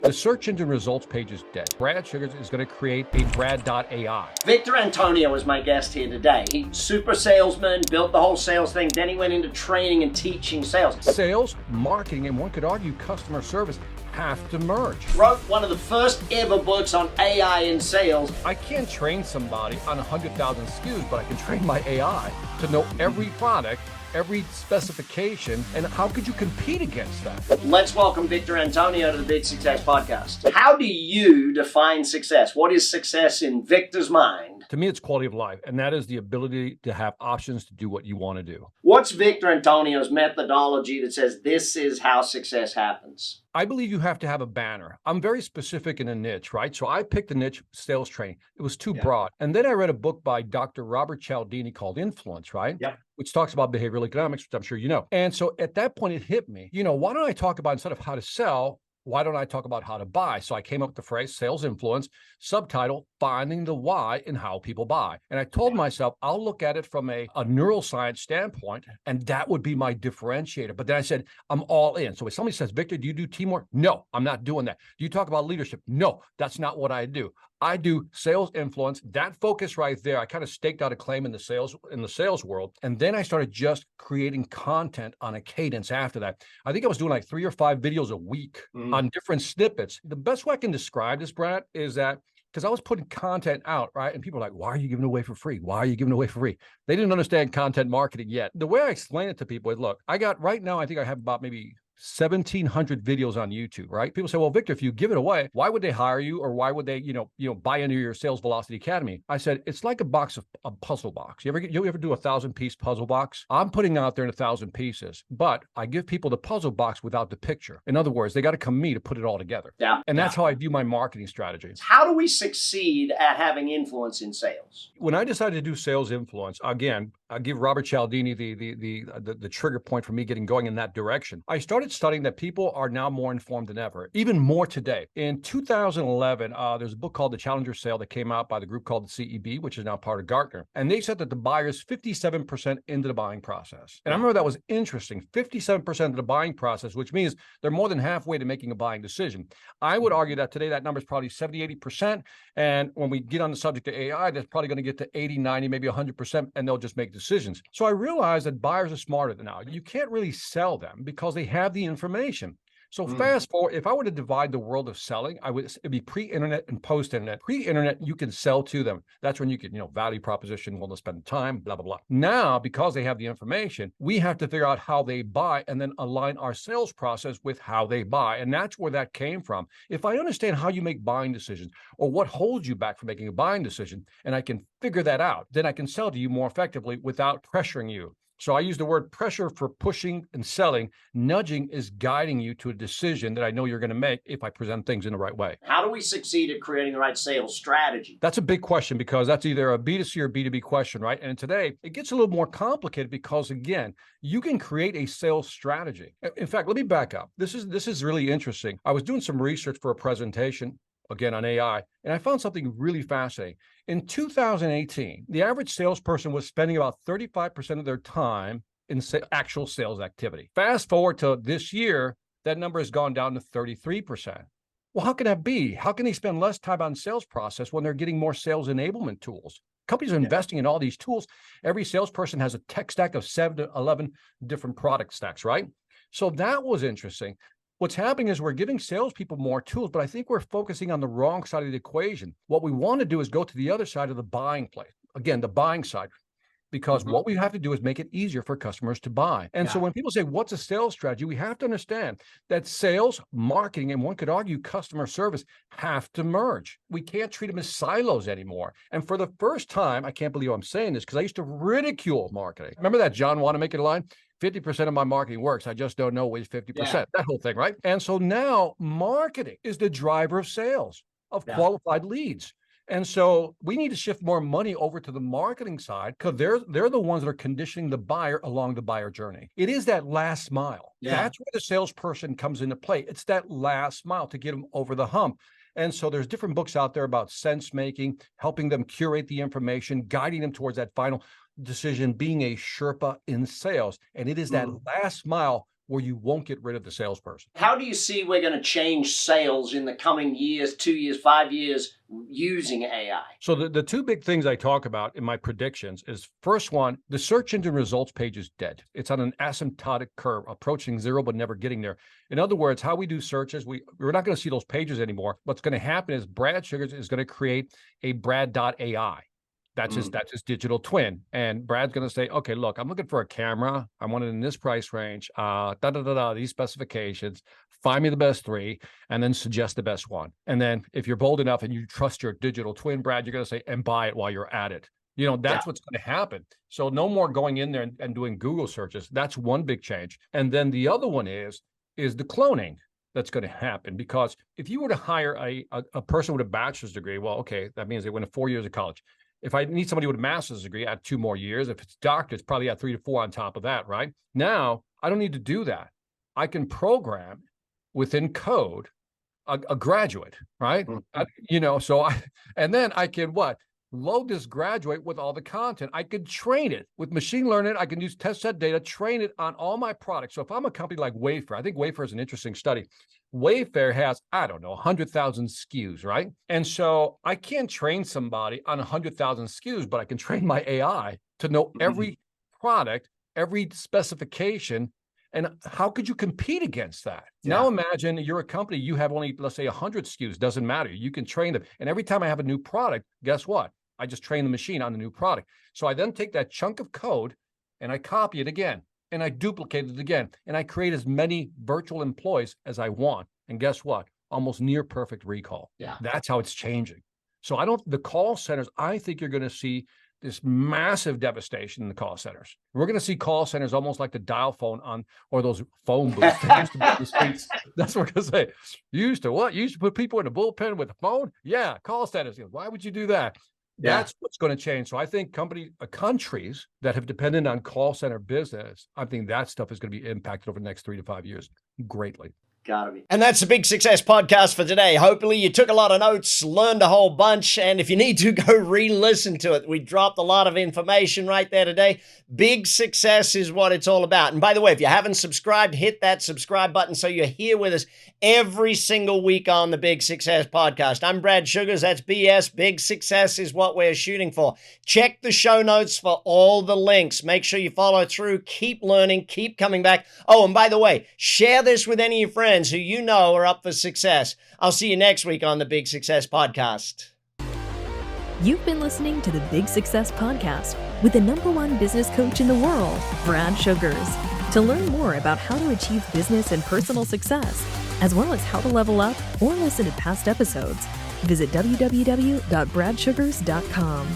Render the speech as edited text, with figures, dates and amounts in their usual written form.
The search engine results page is dead. Bradsugars is going to create a brad.ai. Victor Antonio is my guest here today. He's super salesman, built the whole sales thing. Then he went into training and teaching sales. Sales, marketing, and one could argue customer service have to merge. Wrote one of the first ever books on AI in sales. I can't train somebody on 100,000 SKUs, but I can train my AI to know every product, every specification, and how could you compete against that? Let's welcome Victor Antonio to the Big Success Podcast. How do you define success? What is success in Victor's mind? To me, it's quality of life, and that is the ability to have options to do what you want to do. What's Victor Antonio's methodology that says this is how success happens? I believe you have to have a banner. I'm very specific in a niche, right? So I picked the niche sales training. It was too broad. And then I read a book by Dr. Robert Cialdini called Influence, right? Yep. Which talks about behavioral economics, which I'm sure you know. And so at that point, it hit me, why don't I talk about, instead of how to sell, why don't I talk about how to buy? So I came up with the phrase sales influence, subtitle, finding the why in how people buy. And I told myself, I'll look at it from a neuroscience standpoint, and that would be my differentiator. But then I said, I'm all in. So if somebody says, Victor, do you do teamwork? No, I'm not doing that. Do you talk about leadership? No, that's not what I do. I do sales influence. That focus right there, I kind of staked out a claim in the sales world. And then I started just creating content on a cadence after that. I think I was doing like 3 or 5 videos a week on different snippets. The best way I can describe this, Brad, is that because I was putting content out, right? And people are like, why are you giving it away for free? Why are you giving it away for free? They didn't understand content marketing yet. The way I explain it to people is, look, I got right now, I think I have about maybe 1,700 videos on YouTube, right? People say, well, Victor, if you give it away, why would they hire you? Or why would they, buy into your Sales Velocity Academy? I said, it's like a puzzle box. You ever do a 1,000-piece puzzle box? I'm putting out there in 1,000 pieces, but I give people the puzzle box without the picture. In other words, they got to come to me to put it all together. Yeah. And that's how I view my marketing strategy. How do we succeed at having influence in sales? When I decided to do sales influence, again, I give Robert Cialdini the trigger point for me getting going in that direction. I started studying that people are now more informed than ever, even more today. In 2011, there's a book called The Challenger Sale that came out by the group called the CEB, which is now part of Gartner. And they said that the buyer is 57% into the buying process. And I remember that was interesting, 57% of the buying process, which means they're more than halfway to making a buying decision. I would argue that today that number is probably 70, 80%. And when we get on the subject of AI, that's probably going to get to 80, 90, maybe 100%, and they'll just make decisions. So I realized that buyers are smarter than now. You can't really sell them because they have the information. So fast forward, if I were to divide the world of selling, it'd be pre-internet and post-internet. Pre-internet, you can sell to them. That's when you can, value proposition, willing to spend time, blah, blah, blah. Now, because they have the information, we have to figure out how they buy and then align our sales process with how they buy. And that's where that came from. If I understand how you make buying decisions or what holds you back from making a buying decision, and I can figure that out, then I can sell to you more effectively without pressuring you. So I use the word pressure for pushing and selling. Nudging is guiding you to a decision that I know you're going to make if I present things in the right way. How do we succeed at creating the right sales strategy? That's a big question because that's either a B2C or B2B question, right? And today it gets a little more complicated because, again, you can create a sales strategy. In fact, let me back up. This is really interesting. I was doing some research for a presentation, again, on AI, and I found something really fascinating. In 2018, the average salesperson was spending about 35% of their time in actual sales activity. Fast forward to this year, that number has gone down to 33%. Well, how can that be? How can they spend less time on sales process when they're getting more sales enablement tools? Companies are investing in all these tools. Every salesperson has a tech stack of 7 to 11 different product stacks, right? So that was interesting. What's happening is we're giving salespeople more tools, but I think we're focusing on the wrong side of the equation. What we want to do is go to the other side of the buying place. Again, the buying side, because what we have to do is make it easier for customers to buy. And so when people say, what's a sales strategy? We have to understand that sales, marketing, and one could argue customer service have to merge. We can't treat them as silos anymore. And for the first time, I can't believe I'm saying this because I used to ridicule marketing. Remember that John Wanamaker line? 50% of my marketing works. I just don't know which 50%, that whole thing, right? And so now marketing is the driver of sales, of qualified leads. And so we need to shift more money over to the marketing side because they're the ones that are conditioning the buyer along the buyer journey. It is that last mile. That's where the salesperson comes into play. It's that last mile to get them over the hump. And so there's different books out there about sense making, helping them curate the information, guiding them towards that final decision, being a Sherpa in sales. And it is that last mile where you won't get rid of the salesperson. How do you see we're going to change sales in the coming years, 2 years, 5 years using AI? So the two big things I talk about in my predictions is, first one, the search engine results page is dead. It's on an asymptotic curve, approaching zero, but never getting there. In other words, how we do searches, we're not going to see those pages anymore. What's going to happen is Brad Sugars is going to create a Brad.ai. That's his digital twin. And Brad's going to say, okay, look, I'm looking for a camera. I want it in this price range, these specifications, find me the best three, and then suggest the best one. And then if you're bold enough and you trust your digital twin, Brad, you're going to say, and buy it while you're at it. That's what's going to happen. So no more going in there and doing Google searches. That's one big change. And then the other one is the cloning that's going to happen. Because if you were to hire a person with a bachelor's degree, well, okay, that means they went to 4 years of college. If I need somebody with a master's degree, add 2 more years. If it's doctor, it's probably add 3 to 4 on top of that, right? Now, I don't need to do that. I can program within code a graduate, right? And then I can load this graduate with all the content. I could train it with machine learning. I can use test set data, train it on all my products. So if I'm a company like Wayfair, I think Wayfair is an interesting study. Wayfair has, 100,000 SKUs, right? And so I can't train somebody on 100,000 SKUs, but I can train my AI to know every product, every specification. And how could you compete against that? Yeah. Now imagine you're a company, you have only, let's say 100 SKUs, doesn't matter. You can train them. And every time I have a new product, guess what? I just train the machine on the new product. So I then take that chunk of code and I copy it again. And I duplicate it again, and I create as many virtual employees as I want. And guess what? Almost near perfect recall. Yeah. That's how it's changing. So the call centers, I think you're going to see this massive devastation in the call centers. We're going to see call centers almost like the dial phone or those phone booths that used to be on the streets. That's what we're going to say. You used to what? You used to put people in a bullpen with a phone? Yeah, call centers. Why would you do that? That's what's going to change. So I think countries that have depended on call center business, I think that stuff is going to be impacted over the next 3 to 5 years greatly. Gotta be. And that's the Big Success Podcast for today. Hopefully you took a lot of notes, learned a whole bunch, and if you need to, go re-listen to it. We dropped a lot of information right there today. Big success is what it's all about. And by the way, if you haven't subscribed, hit that subscribe button so you're here with us every single week on the Big Success Podcast. I'm Brad Sugars. That's BS. Big success is what we're shooting for. Check the show notes for all the links. Make sure you follow through. Keep learning. Keep coming back. Oh, and by the way, share this with any of your friends who you know are up for success. I'll see you next week on the Big Success Podcast. You've been listening to the Big Success Podcast with the #1 business coach in the world, Brad Sugars. To learn more about how to achieve business and personal success, as well as how to level up or listen to past episodes, visit www.bradsugars.com.